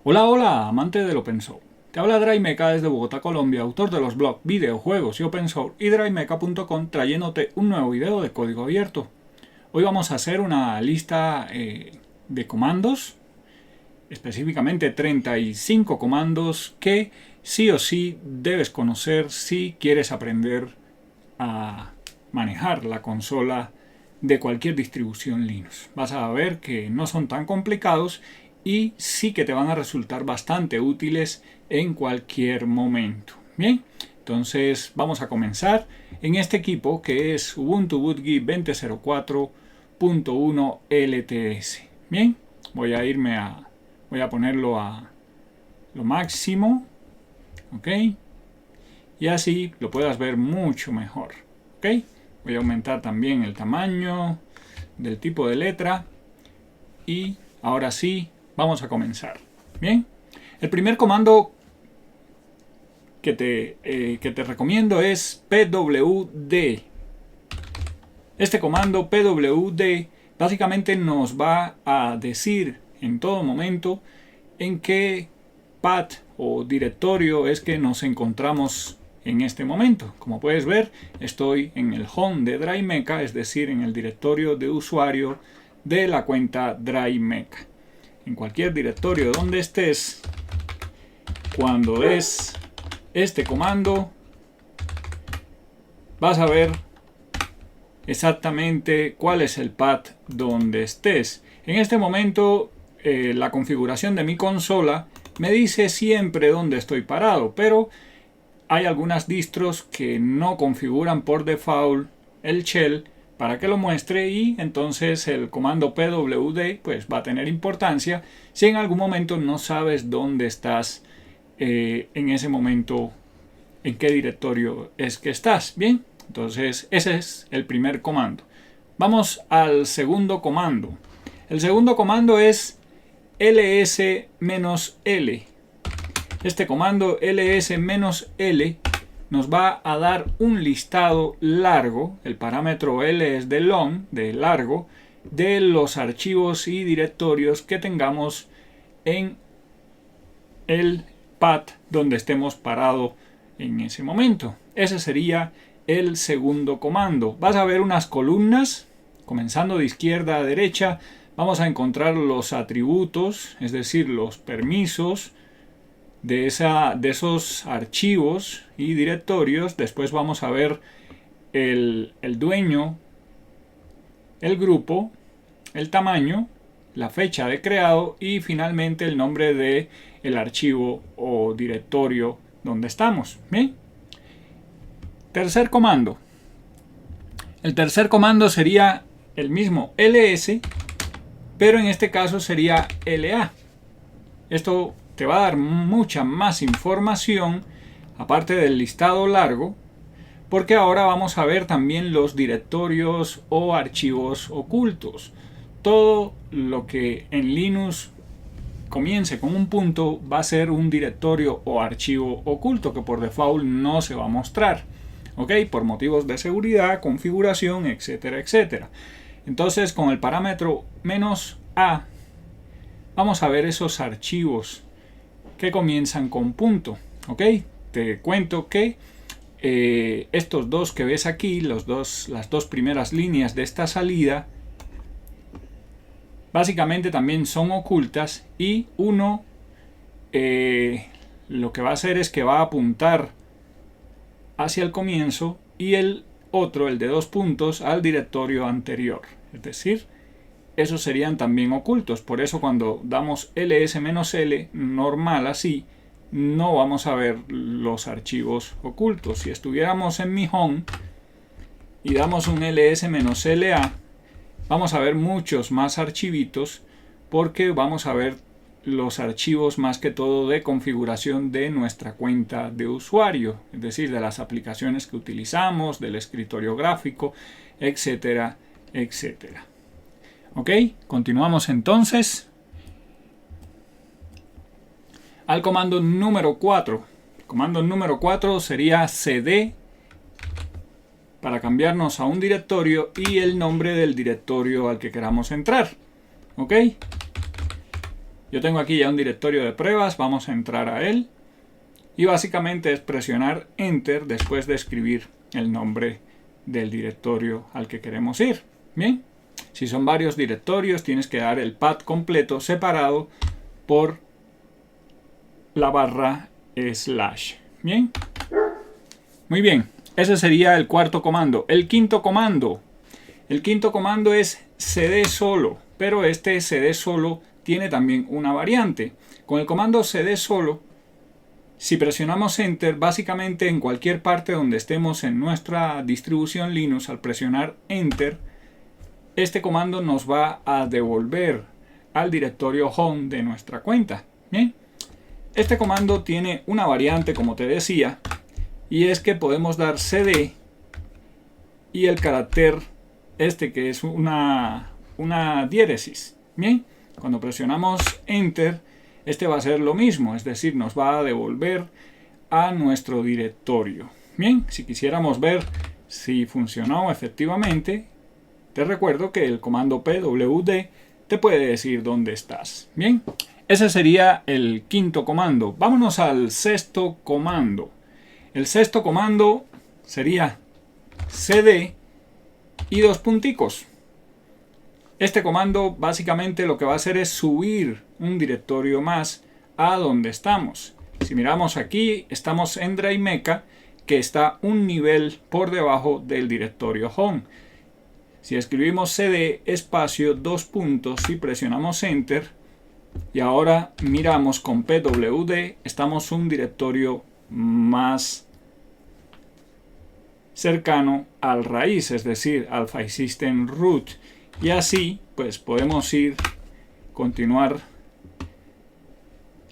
Hola, hola, amante del Open Source. Te habla DryMeca desde Bogotá, Colombia, autor de los blogs, videojuegos y Open Source y DryMeca.com, trayéndote un nuevo video de código abierto. Hoy vamos a hacer una lista de comandos, específicamente 35 comandos que sí o sí debes conocer si quieres aprender a manejar la consola de cualquier distribución Linux. Vas a ver que no son tan complicados y sí que te van a resultar bastante útiles en cualquier momento. Bien, entonces vamos a comenzar en este equipo que es Ubuntu BootGui 20.04.1 LTS. Bien, voy a ponerlo a lo máximo, ok, y así lo puedas ver mucho mejor, ok. Voy a aumentar también el tamaño del tipo de letra y ahora sí vamos a comenzar. Bien, el primer comando que te recomiendo es pwd. Este comando pwd básicamente nos va a decir en todo momento en qué path o directorio es que nos encontramos en este momento. Como puedes ver, estoy en el home de DryMeca, es decir, en el directorio de usuario de la cuenta DryMeca. En cualquier directorio donde estés, cuando des este comando, vas a ver exactamente cuál es el path donde estés. En este momento, la configuración de mi consola me dice siempre dónde estoy parado, pero hay algunas distros que no configuran por default el shell para que lo muestre, y entonces el comando pwd pues va a tener importancia si en algún momento no sabes dónde estás en ese momento, en qué directorio es que estás. Bien, entonces ese es el primer comando. Vamos al segundo comando. El segundo comando es ls-l. Este comando ls-l nos va a dar un listado largo, el parámetro L es de long, de largo, de los archivos y directorios que tengamos en el path donde estemos parados en ese momento. Ese sería el segundo comando. Vas a ver unas columnas, comenzando de izquierda a derecha. Vamos a encontrar los atributos, es decir, los permisos de esos archivos y directorios. Después vamos a ver el dueño, el grupo, el tamaño, la fecha de creado y finalmente el nombre de el archivo o directorio donde estamos. Bien. Tercer comando. El tercer comando sería el mismo ls, pero en este caso sería la. Esto te va a dar mucha más información aparte del listado largo, porque ahora vamos a ver también los directorios o archivos ocultos. Todo lo que en Linux comience con un punto va a ser un directorio o archivo oculto que por default no se va a mostrar, ¿ok? Por motivos de seguridad, configuración, etcétera, etcétera. Entonces, con el parámetro "-a", vamos a ver esos archivos que comienzan con punto, ¿ok? Te cuento que estos dos que ves aquí, las dos primeras líneas de esta salida, básicamente también son ocultas, y uno lo que va a hacer es que va a apuntar hacia el comienzo y el otro, el de dos puntos, al directorio anterior. Es decir, esos serían también ocultos. Por eso cuando damos ls-l normal así, no vamos a ver los archivos ocultos. Si estuviéramos en mi home y damos un ls-la, vamos a ver muchos más archivitos, porque vamos a ver los archivos más que todo de configuración de nuestra cuenta de usuario, es decir, de las aplicaciones que utilizamos, del escritorio gráfico, etcétera, etcétera. Ok, continuamos entonces al comando número 4. El comando número 4 sería cd para cambiarnos a un directorio y el nombre del directorio al que queramos entrar. Ok, Yo tengo aquí ya un directorio de pruebas, vamos a entrar a él. Y básicamente es presionar Enter después de escribir el nombre del directorio al que queremos ir. Bien, si son varios directorios tienes que dar el path completo separado por la barra slash. Bien, muy bien, ese sería el cuarto comando. El quinto comando es cd solo, pero este cd solo tiene también una variante. Con el comando cd solo, si presionamos Enter, básicamente en cualquier parte donde estemos en nuestra distribución Linux, al presionar Enter, este comando nos va a devolver al directorio home de nuestra cuenta. Bien, este comando tiene una variante, como te decía, y es que podemos dar cd y el carácter este que es una diéresis. Bien, cuando presionamos Enter, este va a ser lo mismo, es decir, nos va a devolver a nuestro directorio. Bien, si quisiéramos ver si funcionó efectivamente, te recuerdo que el comando pwd te puede decir dónde estás. Bien, ese sería el quinto comando. Vámonos al sexto comando. El sexto comando sería cd y dos punticos. Este comando básicamente lo que va a hacer es subir un directorio más a donde estamos. Si miramos aquí, estamos en DriveMeca, que está un nivel por debajo del directorio home. Si escribimos cd espacio dos puntos y presionamos Enter, y ahora miramos con pwd, estamos un directorio más cercano al raíz, es decir, al file system root. Y así pues podemos continuar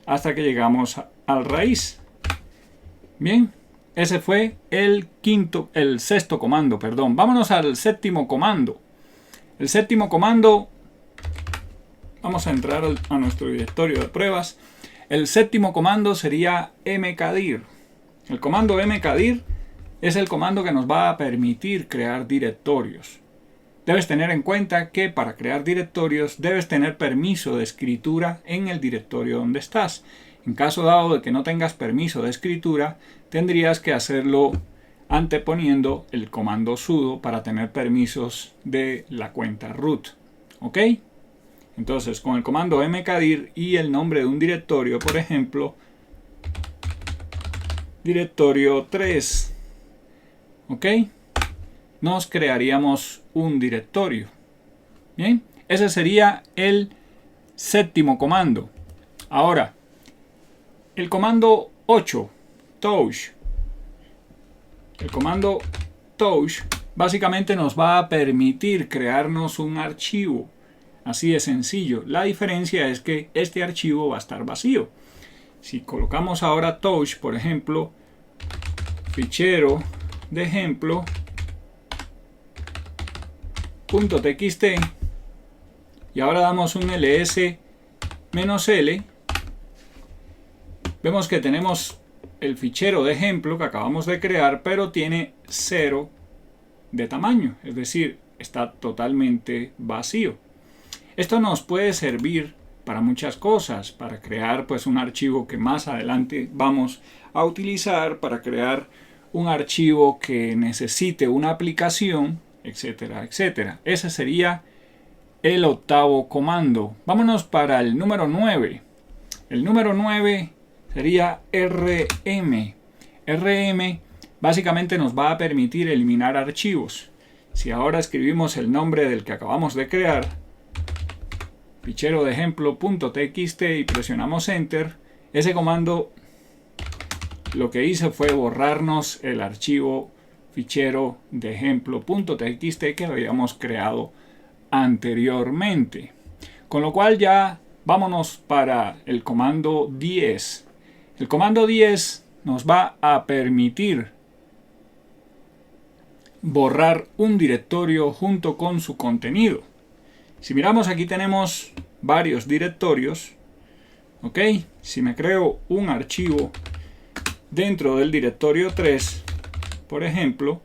hasta que llegamos al raíz. Bien, ese fue el sexto comando, perdón. Vámonos al séptimo comando. El séptimo comando, vamos a entrar a nuestro directorio de pruebas. El séptimo comando sería mkdir. El comando mkdir es el comando que nos va a permitir crear directorios. Debes tener en cuenta que para crear directorios debes tener permiso de escritura en el directorio donde estás. En caso dado de que no tengas permiso de escritura, tendrías que hacerlo anteponiendo el comando sudo para tener permisos de la cuenta root. ¿Ok? Entonces, con el comando mkdir y el nombre de un directorio, por ejemplo, directorio 3, ¿ok? Nos crearíamos un directorio. Bien, ese sería el séptimo comando. Ahora, el comando 8, touch. El comando touch básicamente nos va a permitir crearnos un archivo. Así de sencillo. La diferencia es que este archivo va a estar vacío. Si colocamos ahora touch, por ejemplo, fichero de ejemplo .txt, y ahora damos un ls-l, vemos que tenemos el fichero de ejemplo que acabamos de crear, pero tiene 0 de tamaño, es decir, está totalmente vacío. Esto nos puede servir para muchas cosas, para crear pues un archivo que más adelante vamos a utilizar, para crear un archivo que necesite una aplicación, etcétera, etcétera. Ese sería el octavo comando. Vámonos para el número 9. El número 9 sería rm. Rm básicamente nos va a permitir eliminar archivos. Si ahora escribimos el nombre del que acabamos de crear, fichero de ejemplo .txt, y presionamos Enter, ese comando lo que hizo fue borrarnos el archivo fichero de ejemplo.txt que habíamos creado anteriormente. Con lo cual ya vámonos para el comando 10. El comando 10 nos va a permitir borrar un directorio junto con su contenido. Si miramos, aquí tenemos varios directorios. ¿Ok? Si me creo un archivo dentro del directorio 3, por ejemplo,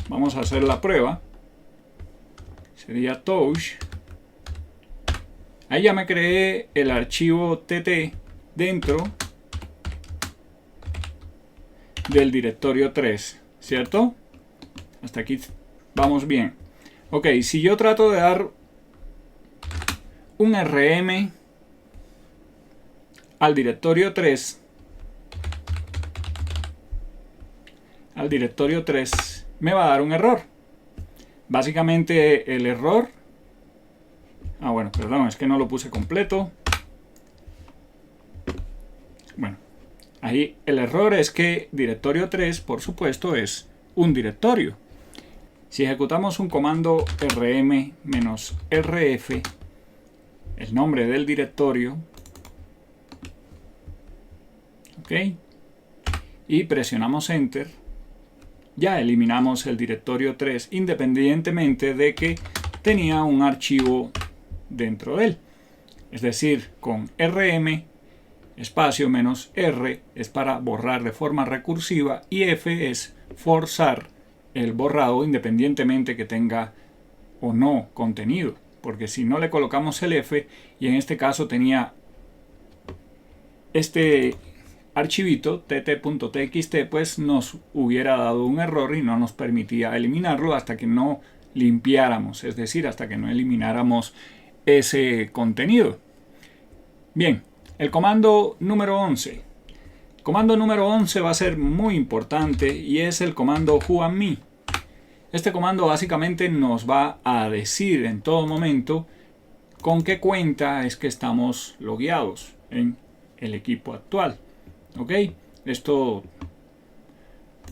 vamos a hacer la prueba. sería touch. Ahí ya me creé el archivo TT dentro del directorio 3, ¿cierto? Hasta aquí vamos bien. Ok, si yo trato de dar un RM al directorio 3, me va a dar un error. Básicamente el error... bueno, perdón, es que no lo puse completo. Bueno, ahí el error es que directorio 3, por supuesto, es un directorio. Si ejecutamos un comando rm-rf, el nombre del directorio, ok, y presionamos enter, ya eliminamos el directorio 3 independientemente de que tenía un archivo dentro de él. Es decir, con rm espacio menos r es para borrar de forma recursiva y f es forzar el borrado independientemente que tenga o no contenido, porque si no le colocamos el f, y en este caso tenía este archivito tt.txt, pues nos hubiera dado un error y no nos permitía eliminarlo hasta que no limpiáramos, es decir, hasta que no elimináramos ese contenido. Bien, el comando número 11. El comando número 11 va a ser muy importante y es el comando whoadme. Este comando básicamente nos va a decir en todo momento con qué cuenta es que estamos logueados en el equipo actual. ¿Ok? Esto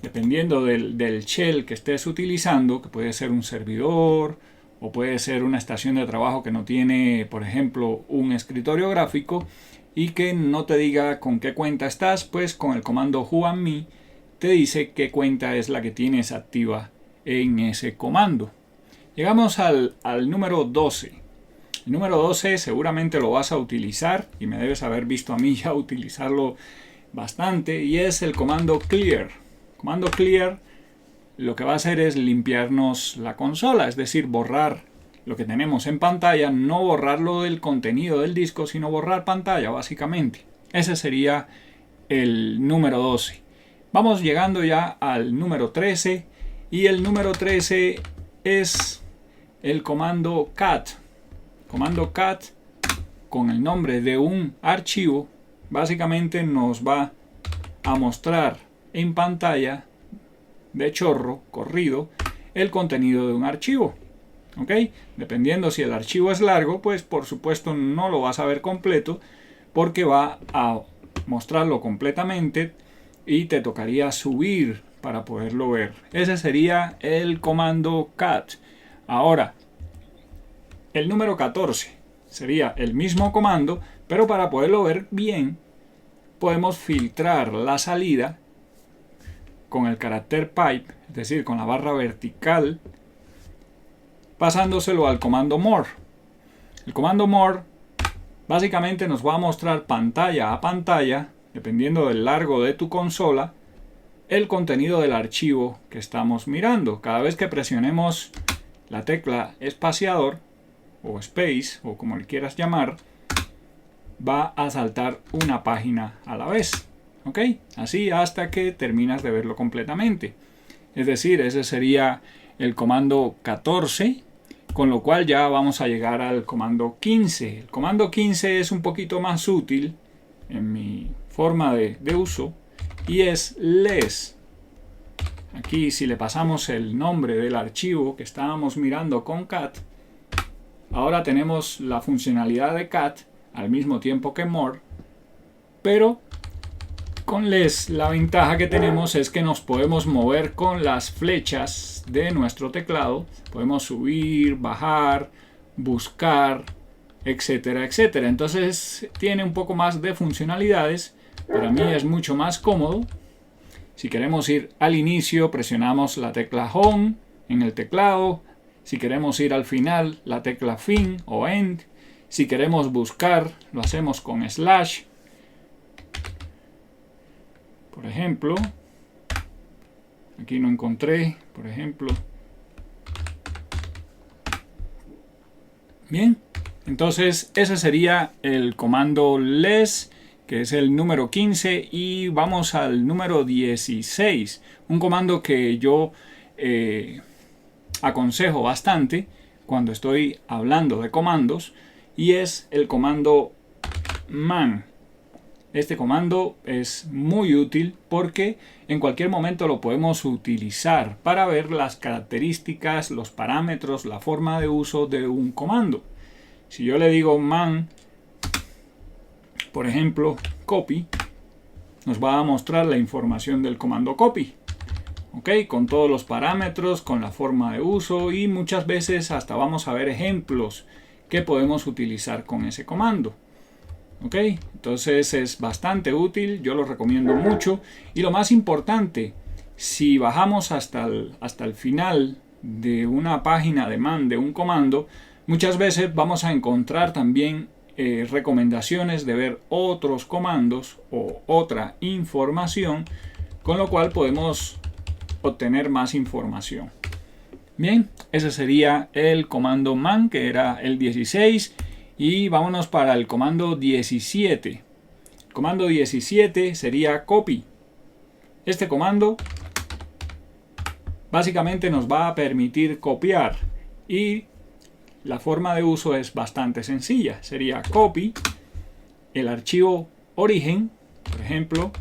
dependiendo del shell que estés utilizando, que puede ser un servidor o puede ser una estación de trabajo que no tiene, por ejemplo, un escritorio gráfico y que no te diga con qué cuenta estás, pues con el comando whoadme te dice qué cuenta es la que tienes activa en ese comando. Llegamos al número 12. El número 12 seguramente lo vas a utilizar y me debes haber visto a mí ya utilizarlo bastante, y es el comando clear. El comando clear lo que va a hacer es limpiarnos la consola, es decir, borrar lo que tenemos en pantalla, no borrarlo del contenido del disco, sino borrar pantalla básicamente. Ese sería el número 12. Vamos llegando ya al número 13 y el número 13 es el comando cat. Comando cat con el nombre de un archivo básicamente nos va a mostrar en pantalla de chorro corrido el contenido de un archivo. ¿Ok? Dependiendo si el archivo es largo, pues por supuesto no lo vas a ver completo porque va a mostrarlo completamente y te tocaría subir para poderlo ver. Ese sería el comando cat. Ahora, el número 14 sería el mismo comando, pero para poderlo ver bien podemos filtrar la salida con el carácter pipe, es decir, con la barra vertical, pasándoselo al comando more. El comando more básicamente nos va a mostrar pantalla a pantalla, dependiendo del largo de tu consola, el contenido del archivo que estamos mirando. Cada vez que presionemos la tecla espaciador o space o como le quieras llamar, va a saltar una página a la vez. ¿Ok? Así hasta que terminas de verlo completamente. Es decir, ese sería el comando 14, con lo cual ya vamos a llegar al comando 15. El comando 15 es un poquito más útil en mi forma de uso y es less. Aquí si le pasamos el nombre del archivo que estábamos mirando con cat, ahora tenemos la funcionalidad de cat al mismo tiempo que more, pero con less la ventaja que tenemos es que nos podemos mover con las flechas de nuestro teclado, podemos subir, bajar, buscar, etcétera, etcétera. Entonces tiene un poco más de funcionalidades, para mí es mucho más cómodo. Si queremos ir al inicio, presionamos la tecla home en el teclado. Si queremos ir al final, la tecla fin o end. Si queremos buscar, lo hacemos con slash. Por ejemplo, aquí no encontré, por ejemplo, Bien, entonces ese sería el comando less, que es el número 15, y vamos al número 16, un comando que yo aconsejo bastante cuando estoy hablando de comandos, y es el comando man. Este comando es muy útil porque en cualquier momento lo podemos utilizar para ver las características, los parámetros, la forma de uso de un comando. Si yo le digo man, por ejemplo, copy, nos va a mostrar la información del comando copy. ¿Ok? Con todos los parámetros, con la forma de uso, y muchas veces hasta vamos a ver ejemplos que podemos utilizar con ese comando. ¿Ok? Entonces es bastante útil, yo lo recomiendo mucho. Y lo más importante, si bajamos hasta el final de una página de man de un comando, muchas veces vamos a encontrar también recomendaciones de ver otros comandos o otra información, con lo cual podemos obtener más información. Bien, ese sería el comando man, que era el 16, y vámonos para el comando 17. El comando 17 sería copy. Este comando básicamente nos va a permitir copiar, y la forma de uso es bastante sencilla. Sería copy el archivo origen, por ejemplo,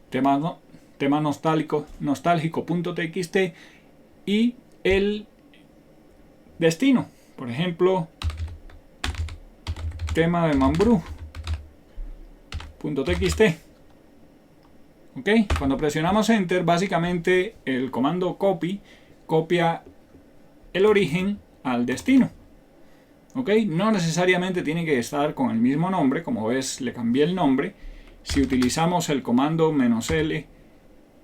tema nostálgico.txt, y el destino, por ejemplo, tema de mambrú.txt. ¿Ok? Cuando presionamos enter, básicamente el comando copy copia el origen al destino. ¿Ok? No necesariamente tiene que estar con el mismo nombre. Como ves, le cambié el nombre. Si utilizamos el comando -l,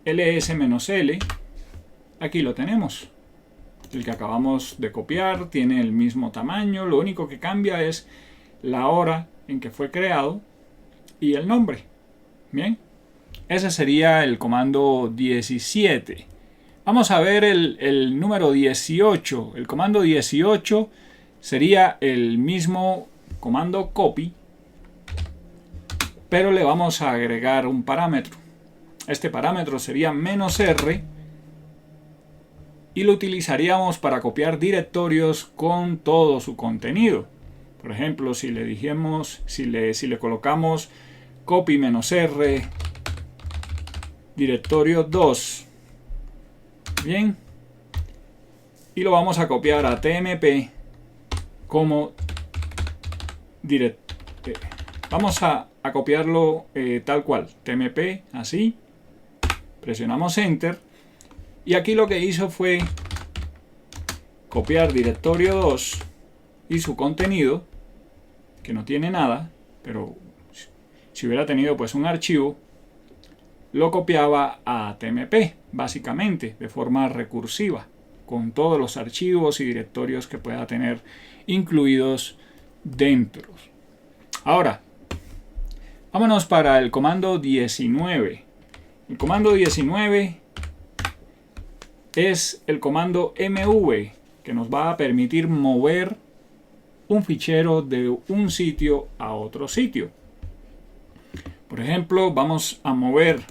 ls-l, aquí lo tenemos. El que acabamos de copiar tiene el mismo tamaño. Lo único que cambia es la hora en que fue creado y el nombre. Bien, ese sería el comando 17. Vamos a ver el número 18. El comando 18 sería el mismo comando copy, pero le vamos a agregar un parámetro. Este parámetro sería -r, y lo utilizaríamos para copiar directorios con todo su contenido. Por ejemplo, si le dijimos, si le colocamos copy -r directorio 2, bien, y lo vamos a copiar a tmp como directorio. Vamos a copiarlo tal cual, tmp, así, presionamos enter, y aquí lo que hizo fue copiar directorio 2 y su contenido, que no tiene nada, pero si hubiera tenido pues un archivo, lo copiaba a tmp, básicamente, de forma recursiva, con todos los archivos y directorios que pueda tener incluidos dentro. Ahora, vámonos para el comando 19. El comando 19 es el comando mv, que nos va a permitir mover un fichero de un sitio a otro sitio. Por ejemplo, vamos a mover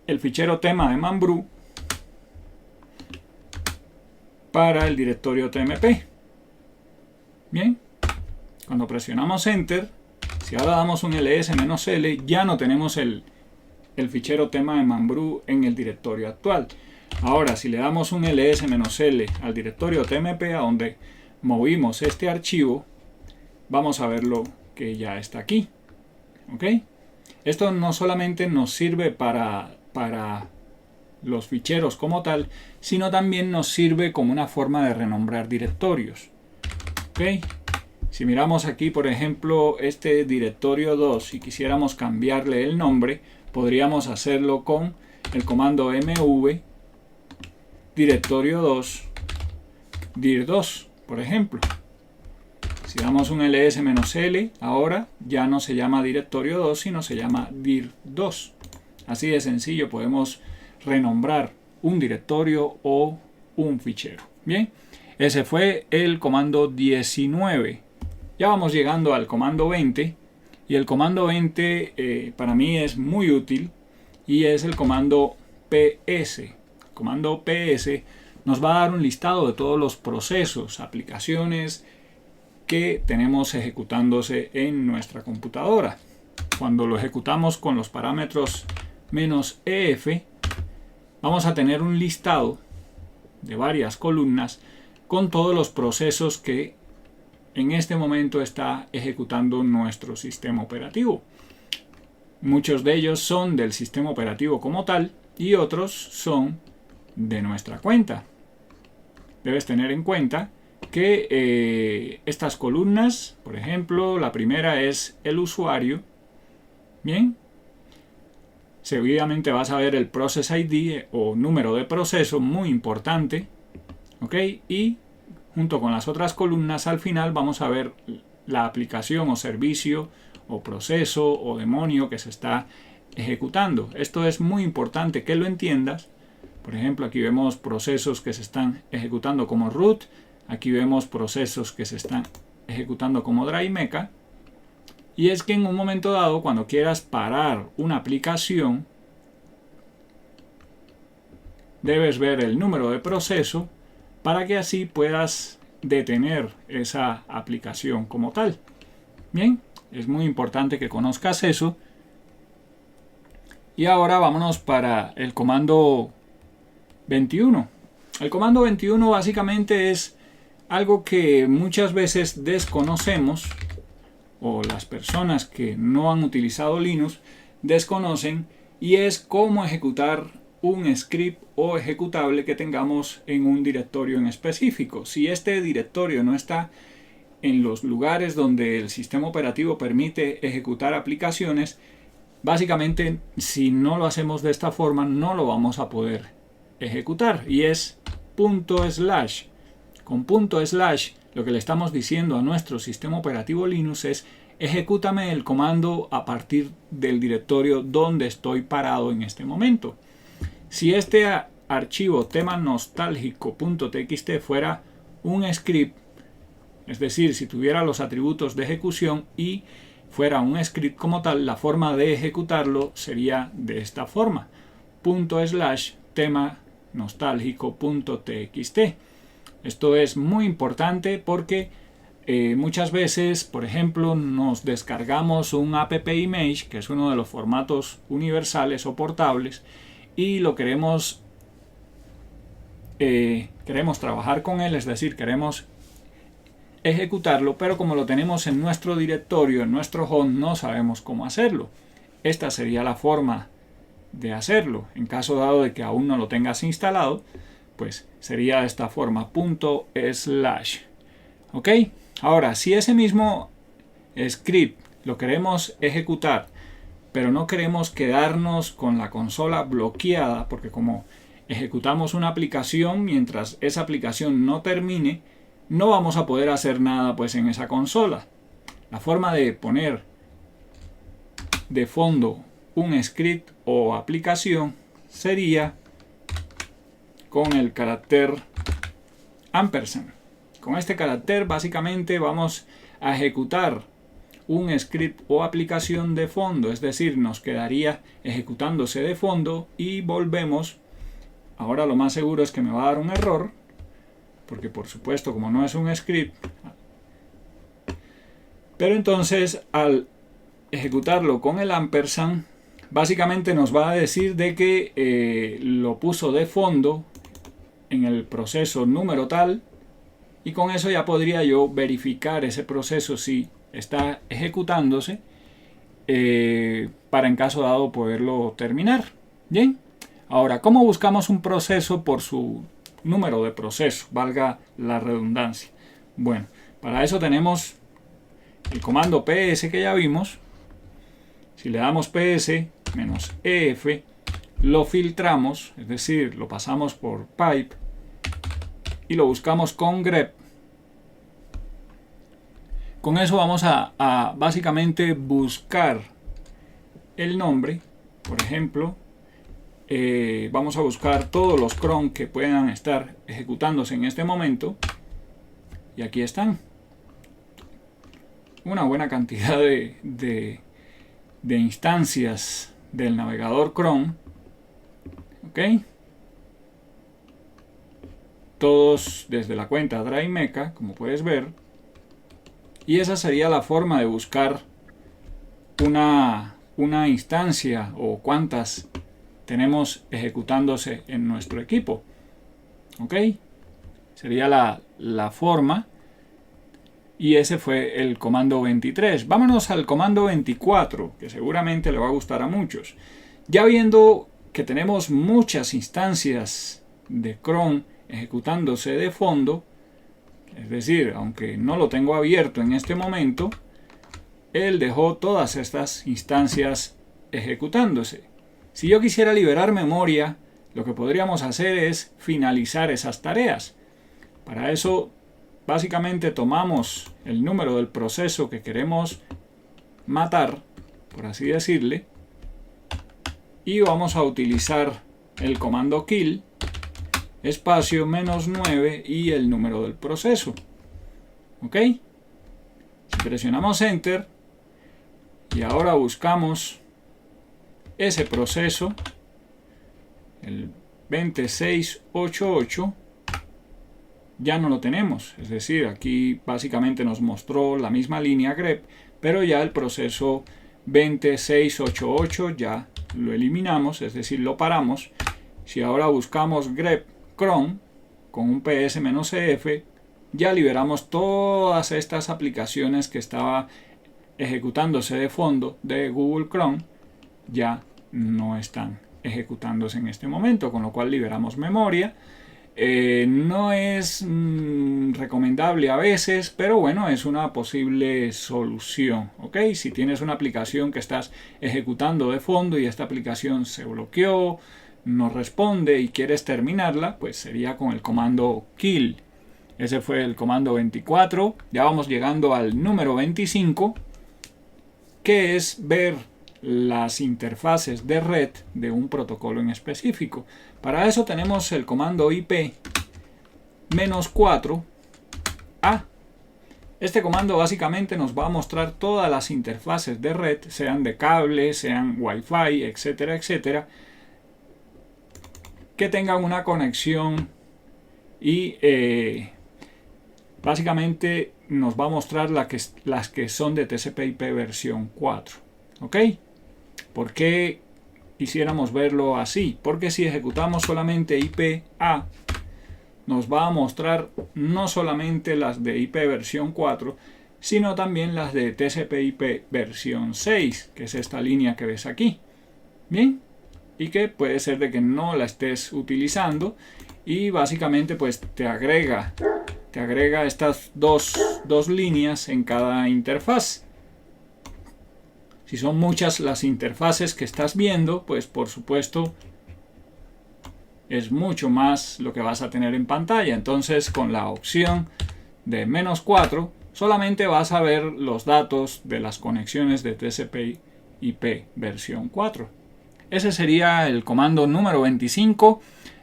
el fichero tema de mambrú para el directorio tmp. Bien, cuando presionamos enter, si ahora damos un ls-l, ya no tenemos el fichero tema de mambrú en el directorio actual. Ahora, si le damos un ls-l al directorio tmp, a donde movimos este archivo, vamos a verlo que ya está aquí. ¿Ok? Esto no solamente nos sirve para los ficheros como tal, sino también nos sirve como una forma de renombrar directorios. ¿Ok? Si miramos aquí, por ejemplo, este directorio 2 y quisiéramos cambiarle el nombre, podríamos hacerlo con el comando mv directorio 2 dir2, por ejemplo. Si damos un ls-l, ahora ya no se llama directorio 2, sino se llama dir2. Así de sencillo podemos renombrar un directorio o un fichero. Bien, Ese fue el comando 19. Ya vamos llegando al comando 20. Y el comando 20 para mí es muy útil. Y es el comando PS. El comando PS nos va a dar un listado de todos los procesos, aplicaciones que tenemos ejecutándose en nuestra computadora. Cuando lo ejecutamos con los parámetros "-ef", vamos a tener un listado de varias columnas con todos los procesos que en este momento está ejecutando nuestro sistema operativo. Muchos de ellos son del sistema operativo como tal y otros son de nuestra cuenta. Debes tener en cuenta que estas columnas, por ejemplo, la primera es el usuario. Bien, seguidamente vas a ver el Process ID o número de proceso, muy importante. ¿Ok? Y junto con las otras columnas al final vamos a ver la aplicación o servicio o proceso o demonio que se está ejecutando. Esto es muy importante que lo entiendas. Por ejemplo, aquí vemos procesos que se están ejecutando como root. Aquí vemos procesos que se están ejecutando como dry mecha. Y es que en un momento dado, cuando quieras parar una aplicación, debes ver el número de proceso para que así puedas detener esa aplicación como tal. Bien, es muy importante que conozcas eso. Y ahora vámonos para el comando 21. El comando 21 básicamente es algo que muchas veces desconocemos, o las personas que no han utilizado Linux desconocen, y es cómo ejecutar un script o ejecutable que tengamos en un directorio en específico. Si este directorio no está en los lugares donde el sistema operativo permite ejecutar aplicaciones, básicamente si no lo hacemos de esta forma no lo vamos a poder ejecutar, y es // con // lo que le estamos diciendo a nuestro sistema operativo Linux es: ejecútame el comando a partir del directorio donde estoy parado en este momento. Si este archivo tema nostálgico.txt fuera un script, es decir, si tuviera los atributos de ejecución y fuera un script como tal, la forma de ejecutarlo sería de esta forma: // tema nostálgico.txt. Esto es muy importante porque muchas veces, por ejemplo, nos descargamos un app-image, que es uno de los formatos universales o portables, y lo queremos trabajar con él, es decir, queremos ejecutarlo, pero como lo tenemos en nuestro directorio, en nuestro home, no sabemos cómo hacerlo. Esta sería la forma de hacerlo. En caso dado de que aún no lo tengas instalado, pues sería de esta forma: // ok. Ahora, si ese mismo script lo queremos ejecutar, pero no queremos quedarnos con la consola bloqueada, porque como ejecutamos una aplicación, mientras esa aplicación no termine, no vamos a poder hacer nada pues en esa consola. La forma de poner de fondo un script o aplicación sería con el carácter ampersand. Con este carácter básicamente vamos a ejecutar un script o aplicación de fondo, es decir, nos quedaría ejecutándose de fondo y volvemos. Ahora lo más seguro es que me va a dar un error, porque por supuesto como no es un script, pero entonces al ejecutarlo con el ampersand básicamente nos va a decir de que lo puso de fondo en el proceso número tal, y con eso ya podría yo verificar ese proceso si está ejecutándose para en caso dado poderlo terminar. Bien, ahora, ¿cómo buscamos un proceso por su número de proceso? Valga la redundancia. Bueno, para eso tenemos el comando ps que ya vimos. Si le damos ps-ef, lo filtramos, es decir, lo pasamos por pipe y lo buscamos con grep. Con eso vamos a básicamente buscar el nombre. Por ejemplo, vamos a buscar todos los cron que puedan estar ejecutándose en este momento. Y aquí están. Una buena cantidad de instancias del navegador Chrome. ¿Ok? Todos desde la cuenta DriveMeca, como puedes ver. Y esa sería la forma de buscar una instancia o cuántas tenemos ejecutándose en nuestro equipo. ¿Ok? Sería la forma. Y ese fue el comando 23. Vámonos al comando 24, que seguramente le va a gustar a muchos. Ya viendo que tenemos muchas instancias de cron ejecutándose de fondo, es decir, aunque no lo tengo abierto en este momento, él dejó todas estas instancias ejecutándose. Si yo quisiera liberar memoria, lo que podríamos hacer es finalizar esas tareas. Para eso, básicamente tomamos el número del proceso que queremos matar, por así decirle, y vamos a utilizar el comando kill, espacio -9 y el número del proceso. ¿Ok? Si presionamos enter y ahora buscamos ese proceso, el 2688, ya no lo tenemos. Es decir, aquí básicamente nos mostró la misma línea grep, pero ya el proceso 2688 ya lo eliminamos, es decir, lo paramos. Si ahora buscamos grep cron con un ps-ef, ya liberamos todas estas aplicaciones que estaba ejecutándose de fondo de Google Chrome, ya no están ejecutándose en este momento, con lo cual liberamos memoria. No es recomendable a veces, pero bueno, es una posible solución. ¿Ok? Si tienes una aplicación que estás ejecutando de fondo y esta aplicación se bloqueó, no responde y quieres terminarla, pues sería con el comando kill. Ese fue el comando 24. Ya vamos llegando al número 25, que es ver las interfaces de red de un protocolo en específico. Para eso tenemos el comando IP -4A. Este comando básicamente nos va a mostrar todas las interfaces de red, sean de cable, sean Wi-Fi, etcétera, etcétera, que tengan una conexión y básicamente nos va a mostrar las que son de TCP/IP versión 4. ¿Ok? ¿Por qué quisiéramos verlo así? Porque si ejecutamos solamente IP-A, nos va a mostrar no solamente las de IP versión 4, sino también las de TCP/IP versión 6, que es esta línea que ves aquí. Bien, y que puede ser de que no la estés utilizando y básicamente pues te agrega estas dos líneas en cada interfaz. Si son muchas las interfaces que estás viendo, pues por supuesto es mucho más lo que vas a tener en pantalla. Entonces con la opción de -4 solamente vas a ver los datos de las conexiones de TCP/IP versión 4. Ese sería el comando número 25.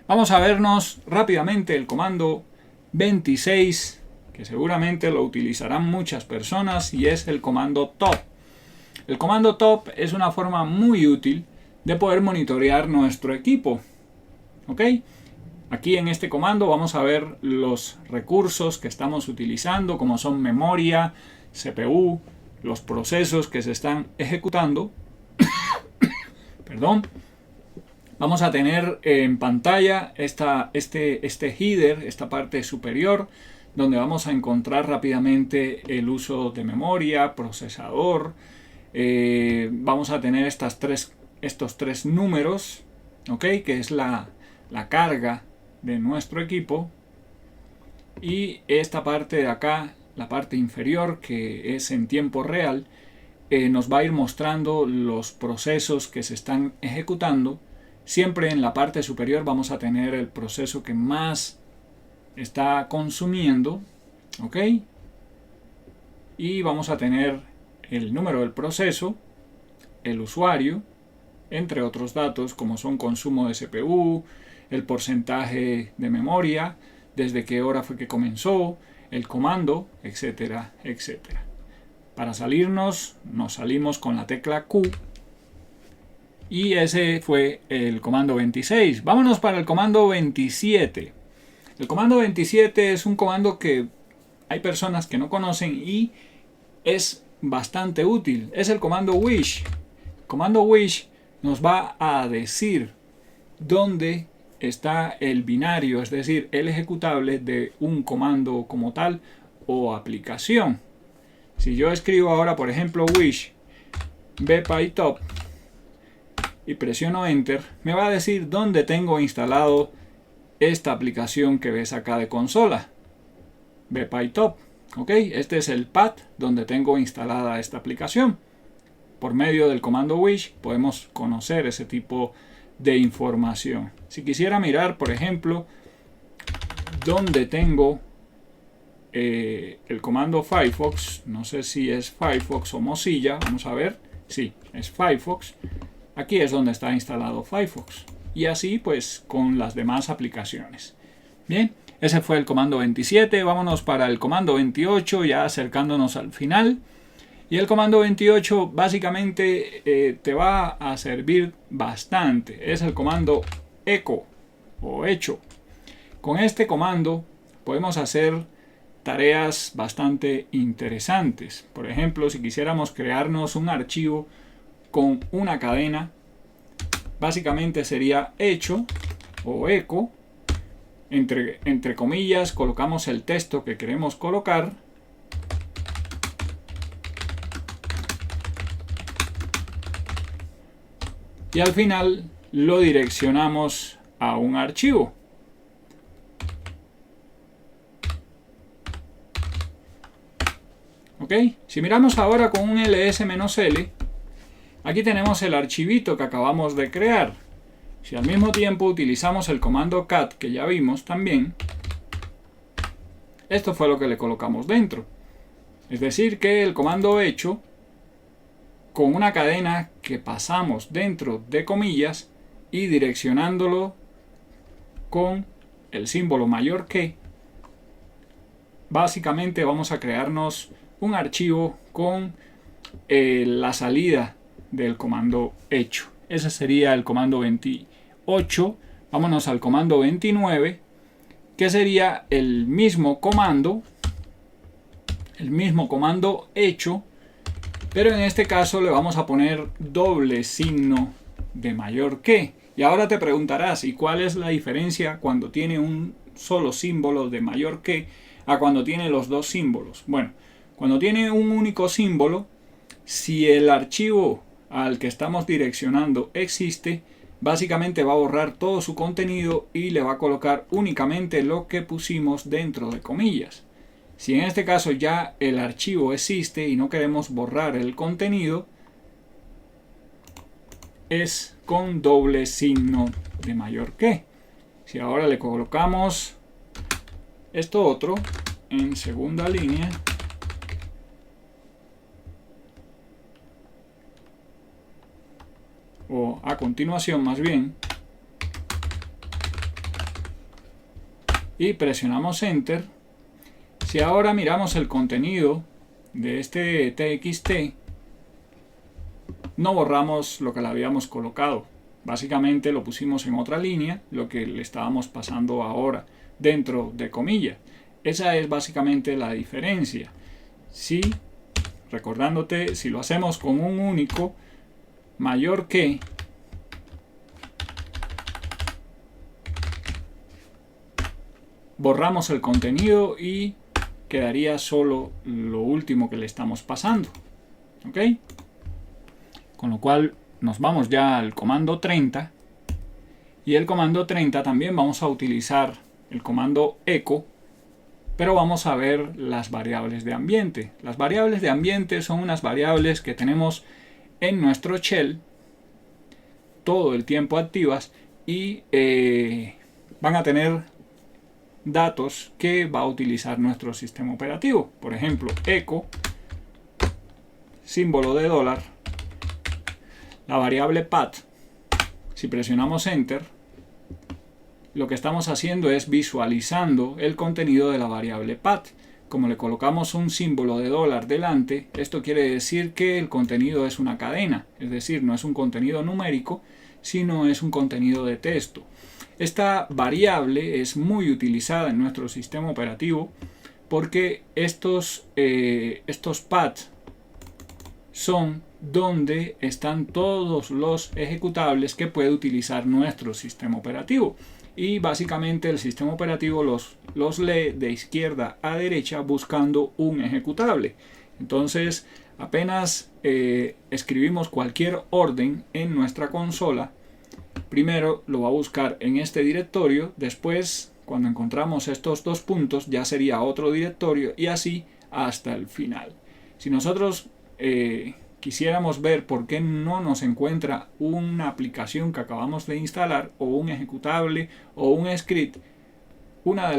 Vamos a vernos rápidamente el comando 26, que seguramente lo utilizarán muchas personas, y es el comando top. El comando top es una forma muy útil de poder monitorear nuestro equipo. ¿Ok? Aquí en este comando vamos a ver los recursos que estamos utilizando, como son memoria, CPU, los procesos que se están ejecutando. Perdón. Vamos a tener en pantalla este header, esta parte superior, donde vamos a encontrar rápidamente el uso de memoria, procesador. Vamos a tener estos tres números, ¿ok? Que es la carga de nuestro equipo. Y esta parte de acá, la parte inferior, que es en tiempo real, nos va a ir mostrando los procesos que se están ejecutando. Siempre en la parte superior vamos a tener el proceso que más está consumiendo, ¿ok? Y vamos a tener el número del proceso, el usuario, entre otros datos como son consumo de CPU, el porcentaje de memoria, desde qué hora fue que comenzó, el comando, etcétera, etcétera. Para salirnos, nos salimos con la tecla Q. Y ese fue el comando 26. Vámonos para el comando 27. El comando 27 es un comando que hay personas que no conocen y es bastante útil. Es el comando wish. El comando wish nos va a decir dónde está el binario, es decir, el ejecutable de un comando como tal o aplicación. Si yo escribo ahora, por ejemplo, wish bpytop y presiono enter, me va a decir dónde tengo instalado esta aplicación que ves acá de consola, bpytop. ¿Ok? Este es el path donde tengo instalada esta aplicación. Por medio del comando wish podemos conocer ese tipo de información. Si quisiera mirar, por ejemplo, dónde tengo el comando Firefox, no sé si es Firefox o Mozilla, vamos a ver, sí, es Firefox. Aquí es donde está instalado Firefox. Y así pues con las demás aplicaciones. Bien, ese fue el comando 27. Vámonos para el comando 28, ya acercándonos al final. Y el comando 28 básicamente te va a servir bastante. Es el comando echo o hecho. Con este comando podemos hacer tareas bastante interesantes. Por ejemplo, si quisiéramos crearnos un archivo con una cadena, básicamente sería hecho o echo. Entre comillas colocamos el texto que queremos colocar. Y al final lo direccionamos a un archivo. ¿Ok? Si miramos ahora con un ls-l, aquí tenemos el archivito que acabamos de crear. Si al mismo tiempo utilizamos el comando cat, que ya vimos también, esto fue lo que le colocamos dentro. Es decir, que el comando hecho, con una cadena que pasamos dentro de comillas y direccionándolo con el símbolo mayor que, básicamente vamos a crearnos un archivo con la salida del comando hecho. Ese sería el comando 28. Vámonos al comando 29, que sería el mismo comando hecho, pero en este caso le vamos a poner doble signo de mayor que. Y ahora te preguntarás, ¿y cuál es la diferencia cuando tiene un solo símbolo de mayor que a cuando tiene los dos símbolos? Bueno, cuando tiene un único símbolo, si el archivo al que estamos direccionando existe, básicamente va a borrar todo su contenido y le va a colocar únicamente lo que pusimos dentro de comillas. Si en este caso ya el archivo existe y no queremos borrar el contenido, es con doble signo de mayor que. Si ahora le colocamos esto otro en segunda línea, o a continuación más bien, y presionamos enter, si ahora miramos el contenido de este txt, no borramos lo que le habíamos colocado. Básicamente lo pusimos en otra línea, lo que le estábamos pasando ahora dentro de comillas. Esa es básicamente la diferencia. Si, recordándote, si lo hacemos con un único mayor que, borramos el contenido y quedaría solo lo último que le estamos pasando. ¿Ok? Con lo cual nos vamos ya al comando 30, y el comando 30 también vamos a utilizar el comando echo, pero vamos a ver las variables de ambiente. Las variables de ambiente son unas variables que tenemos en nuestro shell todo el tiempo activas y van a tener datos que va a utilizar nuestro sistema operativo. Por ejemplo, echo, símbolo de dólar, la variable path. Si presionamos enter, lo que estamos haciendo es visualizando el contenido de la variable path. como le colocamos un símbolo de dólar delante, esto quiere decir que el contenido es una cadena, es decir, no es un contenido numérico, sino es un contenido de texto. Esta variable es muy utilizada en nuestro sistema operativo porque estos paths son donde están todos los ejecutables que puede utilizar nuestro sistema operativo. Y básicamente el sistema operativo los lee de izquierda a derecha buscando un ejecutable. Entonces, apenas escribimos cualquier orden en nuestra consola, primero lo va a buscar en este directorio, después cuando encontramos estos dos puntos ya sería otro directorio y así hasta el final. Si nosotros quisiéramos ver por qué no nos encuentra una aplicación que acabamos de instalar o un ejecutable o un script, una de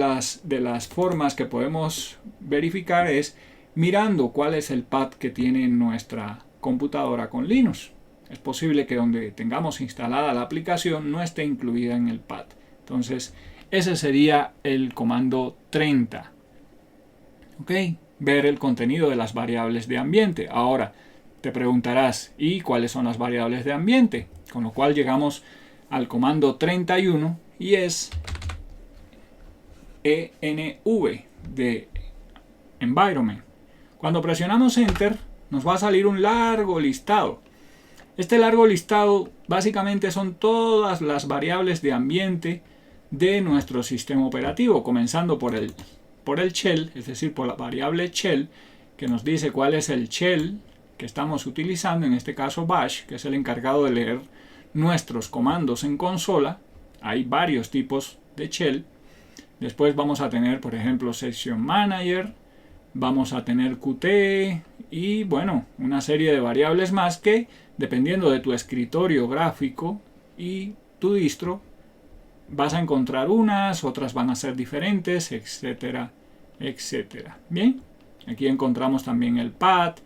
las formas que podemos verificar es mirando cuál es el path que tiene nuestra computadora con Linux. Es posible que donde tengamos instalada la aplicación no esté incluida en el path. Entonces ese sería el comando 30. ¿Ok? Ver el contenido de las variables de ambiente. Ahora te preguntarás, ¿y cuáles son las variables de ambiente? Con lo cual llegamos al comando 31 y es env de environment. Cuando presionamos enter nos va a salir un largo listado. Este largo listado básicamente son todas las variables de ambiente de nuestro sistema operativo, comenzando por el shell, es decir, por la variable shell, que nos dice cuál es el shell que estamos utilizando, en este caso bash, que es el encargado de leer nuestros comandos en consola. Hay varios tipos de shell. Después vamos a tener, por ejemplo, Session Manager, vamos a tener Qt y, bueno, una serie de variables más que, dependiendo de tu escritorio gráfico y tu distro, vas a encontrar unas, otras van a ser diferentes, etcétera, etcétera. Bien, aquí encontramos también el path,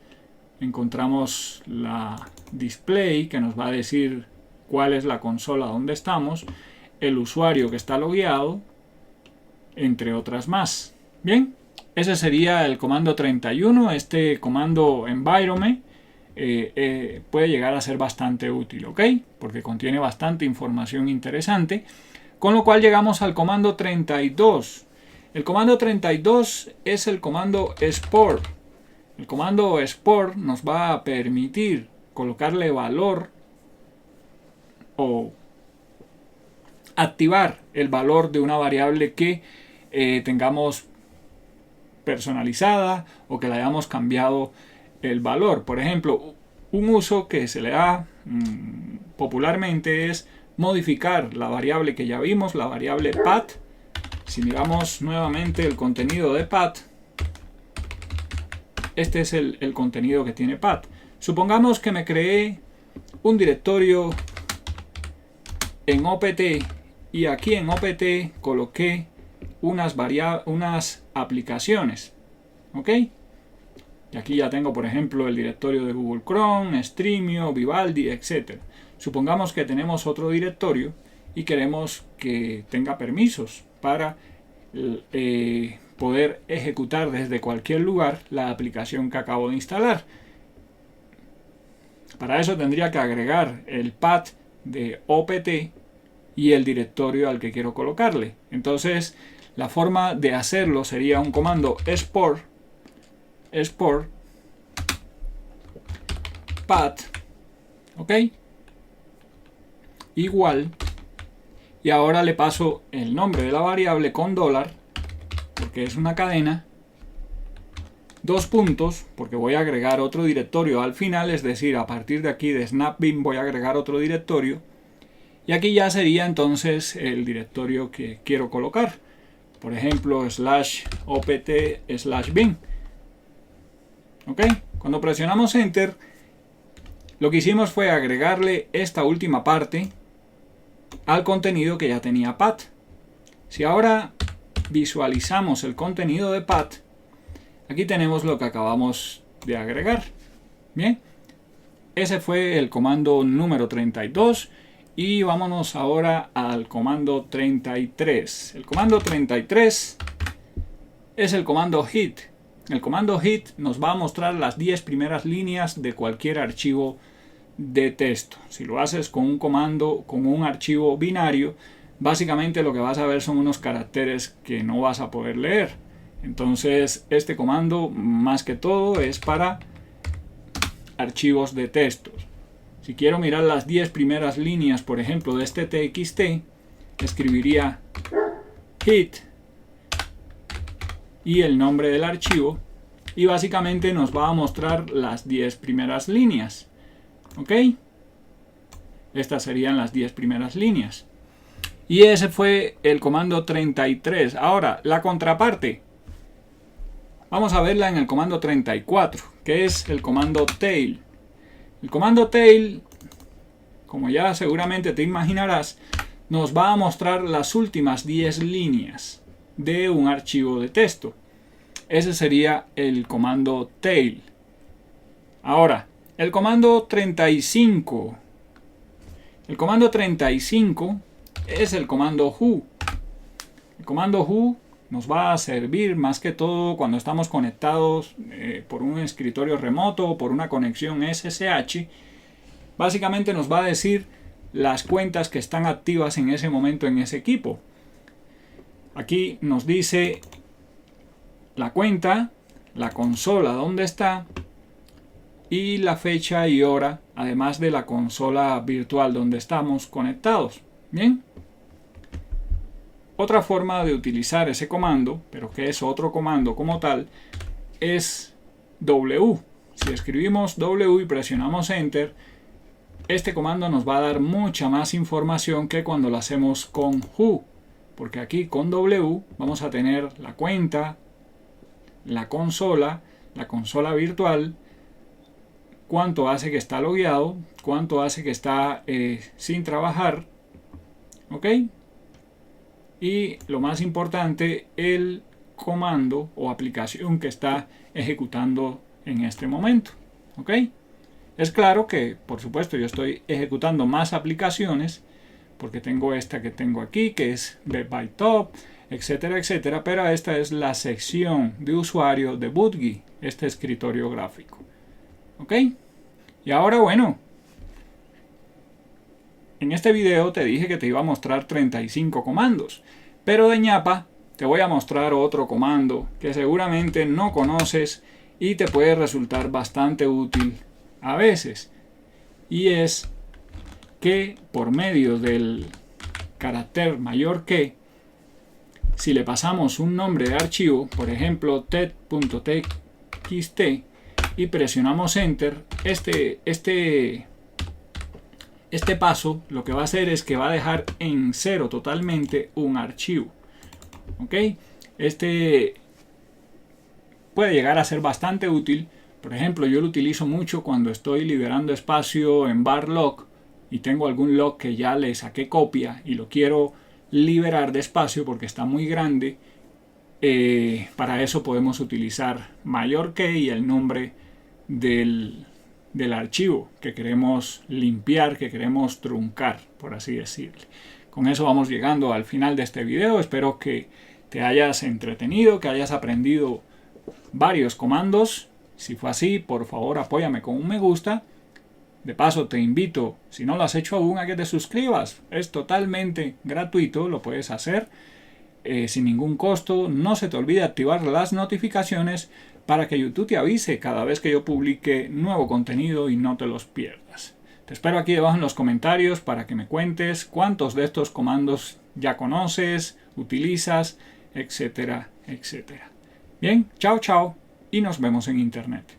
encontramos la display que nos va a decir cuál es la consola donde estamos, el usuario que está logueado, entre otras más. Bien, ese sería el comando 31. Este comando environment puede llegar a ser bastante útil, ¿ok? Porque contiene bastante información interesante. Con lo cual llegamos al comando 32. El comando 32 es el comando export. El comando export nos va a permitir colocarle valor o activar el valor de una variable que tengamos personalizada o que le hayamos cambiado el valor. Por ejemplo, un uso que se le da popularmente es modificar la variable que ya vimos, la variable path. Si miramos nuevamente el contenido de path, este es el contenido que tiene path. Supongamos que me creé un directorio en opt y aquí en opt coloqué unas aplicaciones, ¿ok? Y aquí ya tengo, por ejemplo, el directorio de Google Chrome, Streamio, Vivaldi, etc. Supongamos que tenemos otro directorio y queremos que tenga permisos para poder ejecutar desde cualquier lugar la aplicación que acabo de instalar. Para eso tendría que agregar el path de opt y el directorio al que quiero colocarle. Entonces, la forma de hacerlo sería un comando export path, ¿ok? Igual, y ahora le paso el nombre de la variable con dólar, porque es una cadena, dos puntos, porque voy a agregar otro directorio al final, es decir, a partir de aquí de snapbean voy a agregar otro directorio, y aquí ya sería entonces el directorio que quiero colocar, por ejemplo, /opt/bin, ¿ok? Cuando presionamos enter, lo que hicimos fue agregarle esta última parte al contenido que ya tenía path. Si ahora visualizamos el contenido de path, aquí tenemos lo que acabamos de agregar. Bien, ese fue el comando número 32 y vámonos ahora al comando 33. El comando 33 es el comando hit, el comando hit nos va a mostrar las 10 primeras líneas de cualquier archivo de texto. Si lo haces con un comando, con un archivo binario, básicamente lo que vas a ver son unos caracteres que no vas a poder leer. Entonces este comando más que todo es para archivos de texto. Si quiero mirar las 10 primeras líneas, por ejemplo, de este txt, escribiría hit y el nombre del archivo, y básicamente nos va a mostrar las 10 primeras líneas. ¿Ok? Estas serían las 10 primeras líneas. Y ese fue el comando 33. Ahora, la contraparte. Vamos a verla en el comando 34, que es el comando tail. El comando tail, como ya seguramente te imaginarás, nos va a mostrar las últimas 10 líneas de un archivo de texto. Ese sería el comando tail. Ahora, el comando 35. El comando 35 es el comando who. El comando who nos va a servir más que todo cuando estamos conectados por un escritorio remoto o por una conexión SSH. Básicamente nos va a decir las cuentas que están activas en ese momento en ese equipo. Aquí nos dice la cuenta, la consola donde está y la fecha y hora, además de la consola virtual donde estamos conectados. Bien. Otra forma de utilizar ese comando, pero que es otro comando como tal, es W. Si escribimos W y presionamos Enter, este comando nos va a dar mucha más información que cuando lo hacemos con who. Porque aquí con W vamos a tener la cuenta, la consola virtual, cuánto hace que está logueado, cuánto hace que está sin trabajar, ¿ok? Y lo más importante, el comando o aplicación que está ejecutando en este momento, ¿ok? Es claro que, por supuesto, yo estoy ejecutando más aplicaciones, porque tengo esta que tengo aquí, que es BitTop, etcétera, etcétera, pero esta es la sección de usuario de BootGui, este escritorio gráfico. ¿Ok? Y ahora, bueno, en este video te dije que te iba a mostrar 35 comandos, pero de ñapa te voy a mostrar otro comando que seguramente no conoces y te puede resultar bastante útil a veces. Y es que por medio del carácter mayor que, si le pasamos un nombre de archivo, por ejemplo ted.txt, y presionamos Enter, este paso lo que va a hacer es que va a dejar en cero totalmente un archivo. ¿Ok? Este puede llegar a ser bastante útil. Por ejemplo, yo lo utilizo mucho cuando estoy liberando espacio en var log y tengo algún log que ya le saqué copia y lo quiero liberar de espacio porque está muy grande. Para eso podemos utilizar mayor que y el nombre del archivo que queremos limpiar, que queremos truncar, por así decirlo. Con eso vamos llegando al final de este video. Espero que te hayas entretenido, que hayas aprendido varios comandos. Si fue así, por favor apóyame con un me gusta. De paso te invito, si no lo has hecho aún, a que te suscribas. Es totalmente gratuito, lo puedes hacer sin ningún costo. No se te olvide activar las notificaciones para que YouTube te avise cada vez que yo publique nuevo contenido y no te los pierdas. Te espero aquí debajo en los comentarios para que me cuentes cuántos de estos comandos ya conoces, utilizas, etcétera, etcétera. Bien, chao, chao y nos vemos en internet.